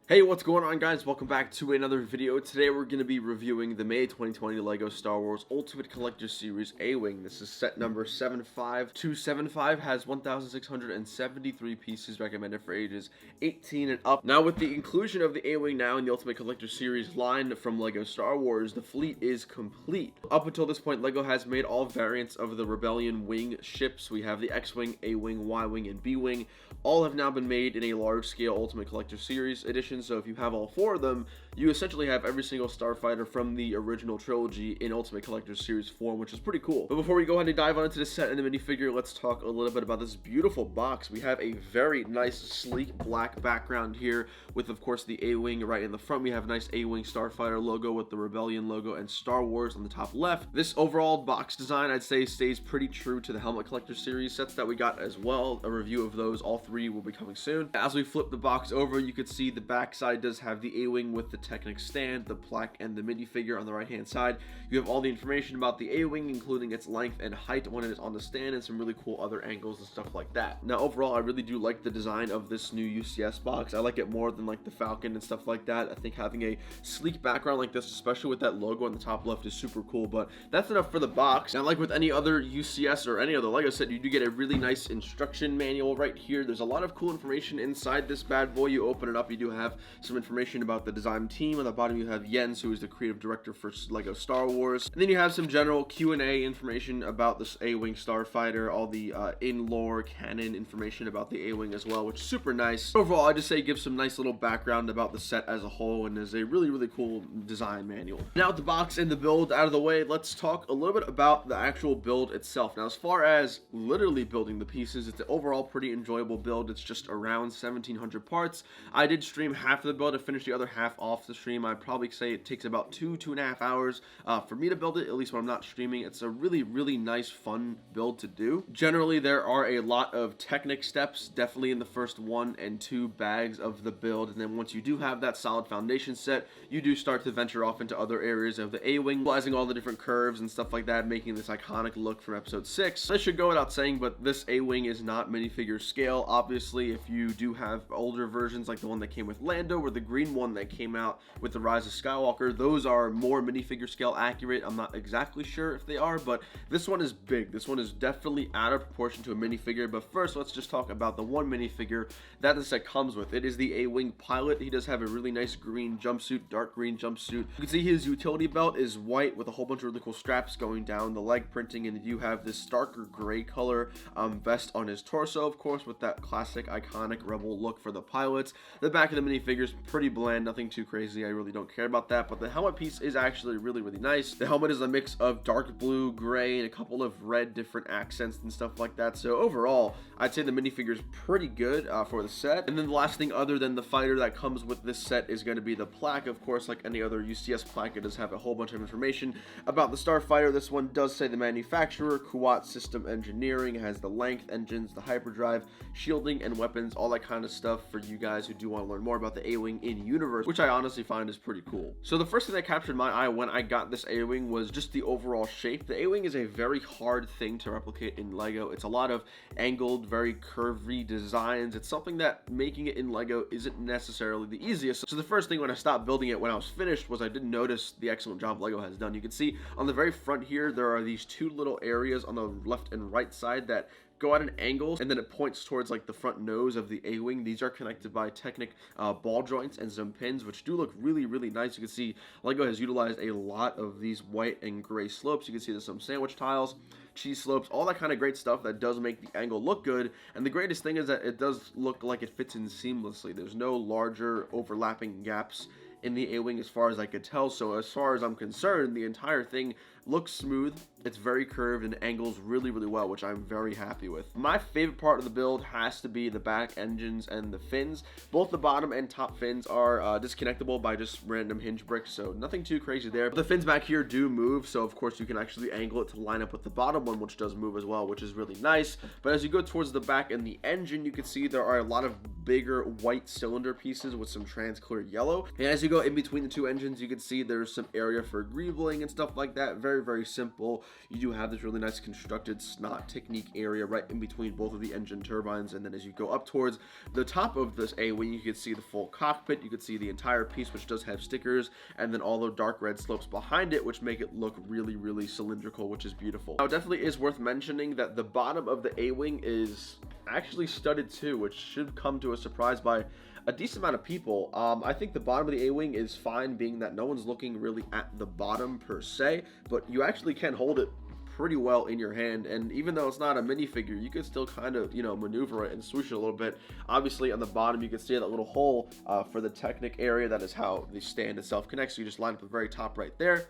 Hey, what's going on, guys? Welcome back to another video. Today we're going to be reviewing the May 2020 LEGO Star Wars Ultimate Collector Series A-Wing. This is set number 75275, has 1,673 pieces, recommended for ages 18 and up. Now, with the inclusion of the A-Wing now in the Ultimate Collector Series line from LEGO Star Wars, the fleet is complete. Up until this point, LEGO has made all variants of the Rebellion wing ships. We have the X-Wing, A-Wing, Y-Wing, and B-Wing. All have now been made in a large-scale Ultimate Collector Series edition. So if you have all four of them, you essentially have every single starfighter from the original trilogy in Ultimate Collector Series form, which is pretty cool. But before we go ahead and dive on into the set and the minifigure, let's talk a little bit about this beautiful box. We have a very nice, sleek black background here with, of course, the A-Wing right in the front. We have a nice A-Wing starfighter logo with the Rebellion logo and Star Wars on the top left. This overall box design, I'd say, stays pretty true to the Helmet Collector Series sets that we got as well. A review of those, all three, will be coming soon. As we flip the box over, you could see the backside does have the A-Wing with the Technic stand, the plaque, and the minifigure on the right hand side. You have all the information about the A-Wing, including its length and height when it is on the stand, and some really cool other angles and stuff like that. Now, overall, I really do like the design of this new UCS box. I like it more than like the Falcon and stuff like that. I think having a sleek background like this, especially with that logo on the top left, is super cool. But that's enough for the box. Now, like with any other UCS or any other LEGO set, you do get a really nice instruction manual right here. There's a lot of cool information inside this bad boy. You open it up, you do have some information about the design team. On the bottom, you have Jens, who is the creative director for LEGO Star Wars. And then you have some general Q&A information about this A-Wing starfighter, all the in-lore canon information about the A-Wing as well, which is super nice. Overall, I just say give some nice little background about the set as a whole, and is a really, really cool design manual. Now, with the box and the build out of the way, let's talk a little bit about the actual build itself. Now, as far as literally building the pieces, it's an overall pretty enjoyable build. It's just around 1,700 parts. I did stream half of the build. I finished the other half off the stream. I'd probably say it takes about 2.5 hours for me to build it, at least when I'm not streaming. It's a really, really nice, fun build to do. Generally, there are a lot of Technic steps, definitely in the first 1 and 2 bags of the build, and then once you do have that solid foundation set, you do start to venture off into other areas of the A-Wing, utilizing all the different curves and stuff like that, making this iconic look from episode 6. This should go without saying, but this A-Wing is not minifigure scale. Obviously, if you do have older versions like the one that came with Lando or the green one that came out with the Rise of Skywalker, those are more minifigure scale accurate. I'm not exactly sure if they are, but this one is big. This one is definitely out of proportion to a minifigure. But first, let's just talk about the one minifigure that the set comes with. It is the A-Wing pilot. He does have a really nice green jumpsuit, dark green jumpsuit. You can see his utility belt is white with a whole bunch of really cool straps going down the leg printing, and you have this darker gray color vest on his torso, of course, with that classic iconic rebel look for the pilots. The back of the minifigure is pretty bland, nothing too crazy. I really don't care about that, but the helmet piece is actually really, really nice. The helmet is a mix of dark blue, gray, and a couple of red different accents and stuff like that. So overall, I'd say the minifigure is pretty good for the set. And then the last thing other than the fighter that comes with this set is going to be the plaque. Of course, like any other UCS plaque, it does have a whole bunch of information about the starfighter. This one does say the manufacturer, Kuat System Engineering, has the length, engines, the hyperdrive, shielding, and weapons, all that kind of stuff for you guys who do want to learn more about the A-Wing in universe, which I honestly find is pretty cool. So the first thing that captured my eye when I got this A-Wing was just the overall shape. The A-Wing is a very hard thing to replicate in LEGO. It's a lot of angled, very curvy designs. It's something that making it in LEGO isn't necessarily the easiest. So the first thing when I stopped building it when I was finished was I did notice the excellent job LEGO has done. You can see on the very front here, there are these two little areas on the left and right side that go at an angle, and then it points towards like the front nose of the A-Wing. These are connected by Technic ball joints and some pins, which do look really, really nice. You can see LEGO has utilized a lot of these white and gray slopes. You can see there's some sandwich tiles, cheese slopes, all that kind of great stuff that does make the angle look good. And the greatest thing is that it does look like it fits in seamlessly. There's no larger overlapping gaps in the A-Wing as far as I could tell. So as far as I'm concerned, the entire thing looks smooth. It's very curved and angles really, really well, which I'm very happy with. My favorite part of the build has to be the back engines and the fins. Both the bottom and top fins are disconnectable by just random hinge bricks, so nothing too crazy there. But the fins back here do move, so of course you can actually angle it to line up with the bottom one, which does move as well, which is really nice. But as you go towards the back and the engine, you can see there are a lot of bigger white cylinder pieces with some trans clear yellow. And as you go in between the two engines, you can see there's some area for greebling and stuff like that. Very very, very simple. You do have this really nice constructed snot technique area right in between both of the engine turbines, and then as you go up towards the top of this A-wing, you can see the full cockpit. You can see the entire piece, which does have stickers, and then all the dark red slopes behind it, which make it look really, really cylindrical, which is beautiful. Now, it definitely is worth mentioning that the bottom of the A-wing is actually studded too, which should come to a surprise by a decent amount of people. I think the bottom of the A-wing is fine, being that no one's looking really at the bottom per se, but you actually can hold it pretty well in your hand, and even though it's not a minifigure, you can still kind of, you know, maneuver it and swoosh it a little bit. Obviously on the bottom you can see that little hole for the Technic area. That is how the stand itself connects. So you just line up the very top right there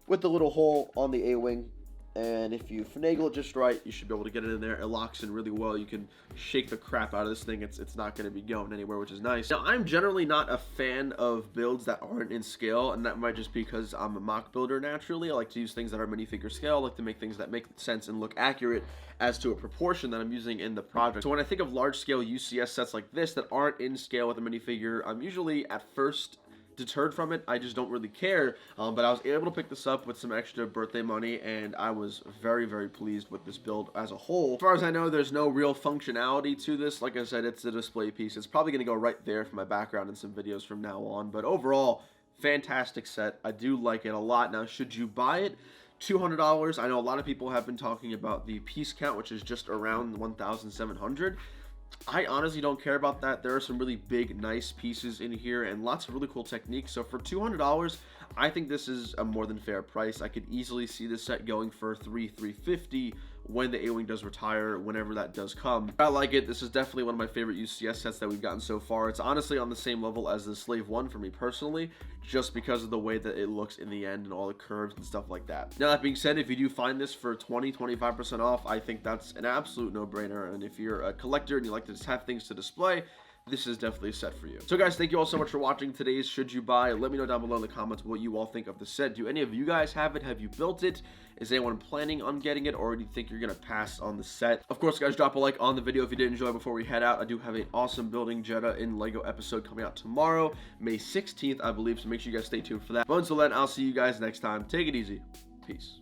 with the little hole on the A-wing, and if you finagle it just right, you should be able to get it in there. It locks in really well. You can shake the crap out of this thing. It's not going to be going anywhere, which is nice. Now, I'm generally not a fan of builds that aren't in scale, and that might just be because I'm a mock builder naturally. I like to use things that are minifigure scale. I like to make things that make sense and look accurate as to a proportion that I'm using in the project. So when I think of large-scale UCS sets like this that aren't in scale with a minifigure, I'm usually at first deterred from it. I just don't really care, but I was able to pick this up with some extra birthday money, and I was very, very pleased with this build as a whole. As far as I know, there's no real functionality to this. Like I said, it's a display piece. It's probably going to go right there for my background in some videos from now on, but overall, fantastic set. I do like it a lot. Now, should you buy it? $200. I know a lot of people have been talking about the piece count, which is just around 1,700. I honestly don't care about that. There are some really big, nice pieces in here and lots of really cool techniques. So for $200, I think this is a more than fair price. I could easily see this set going for $350 when the A-wing does retire, whenever that does come. I like it. This is definitely one of my favorite UCS sets that we've gotten so far. It's honestly on the same level as the Slave 1 for me personally, just because of the way that it looks in the end and all the curves and stuff like that. Now, that being said, if you do find this for 20-25% off, I think that's an absolute no-brainer. And if you're a collector and you like to just have things to display, this is definitely a set for you. So guys, thank you all so much for watching today's Should You Buy. Let me know down below in the comments what you all think of the set. Do any of you guys have it? Have you built it? Is anyone planning on getting it, or do you think you're gonna pass on the set? Of course, guys, drop a like on the video if you did enjoy. Before we head out, I do have an awesome building Jeddah in Lego episode coming out tomorrow, May 16th, I believe, so make sure you guys stay tuned for that. But until then, I'll see you guys next time. Take it easy. Peace.